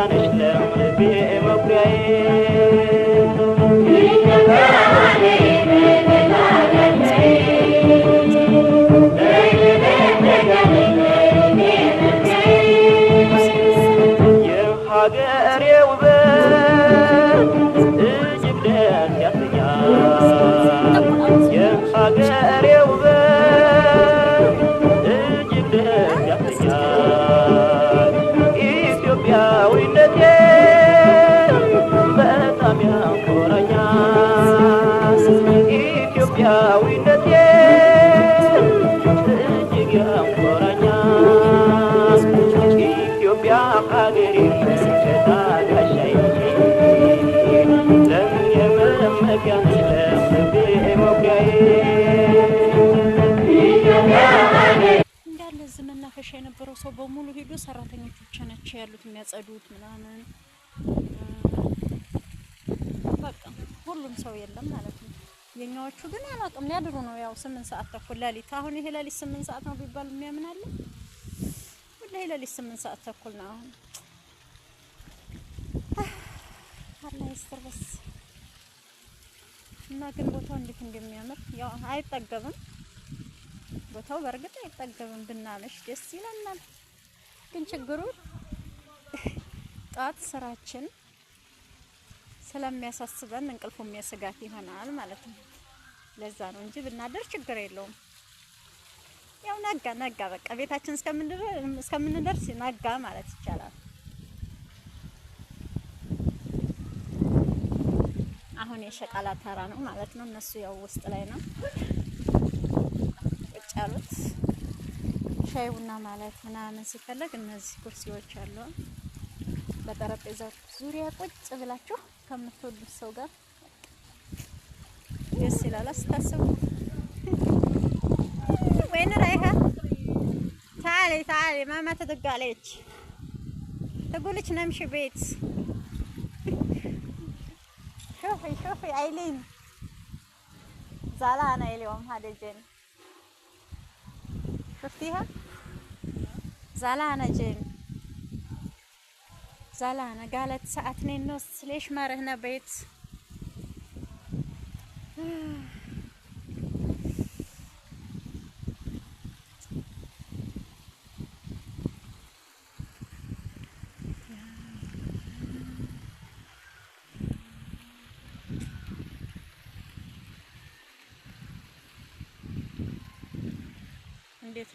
መመኪያነሽ ለልቤ መኩሪያዬ የሀገሬ ውበት እጅግ ደስ ያሰኛል የሀገሬ ውበት እጅግ ደስ ያሰኛል ኢትዮጵያዊነቴ በጣም ያኮራኛል ኢትዮጵያዊነቴ እጅግ ያኮራኛል ኢትዮጵያ ሀገሬ ታጋሻዬ ለእኔ መመኪያ ነሽ ለልቤ መኩሪያዬ እንዳለ እዚህ መናፈሻ የነበረው ሰው በሙሉ ሄዶ ሰራተኞች ብቻ ናቸው ያሉት የሚያጸዱት ምናምን በቃ ሁሉም ሰው የለም ማለት ነው። የኛዎቹ ግን አላውቅም ሊያድሩ ነው ያው 8 ሰዓት ተኩል ሌሊት አሁን ይሄ ሌሊት 8 ሰዓት ነው ቢባል የሚያምን አለ ወላሂ ሌሊት 8 ሰዓት ተኩል ነው አሁን አላህ ይስጥር በስ እና ግን ቦታው እንዴት እንደሚያምር ያው አይጠገብም ቦታው በርግጥ አይጠገብም ብናመሽ ደስ ይለናል ግን ችግሩ ጣት ስራችን ስለሚያሳስበን እንቅልፉ የሚያስጋት ይሆናል ማለት ነው ለዛ ነው እንጂ ብናደር ችግር የለውም ያው ነጋ በቃ ቤታችን እስከምንደርስ ነጋ ማለት ይቻላል አሁን የሸቃላ ተራ ነው ማለት ነው እነሱ ያው ውስጥ ላይ ነው ቁጭ ያሉት ሻይ ቡና ማለት ምናምን ሲፈልግ እነዚህ ኩርሲዎች አሉ በጠረጴዛው ዙሪያ ቁጭ ብላችሁ ከምትወዱት ሰው ጋር ደስ ይላል አስታስቡ ወይኔ رايحه تعالي ماما تدق عليك تقول لك نمشي بيت شوفي عيلين زعلانه اليوم هذا جن شفتيها زعلانه جن زعلانه قالت الساعه 2:30 ليش ما رحنا بيت እንዴት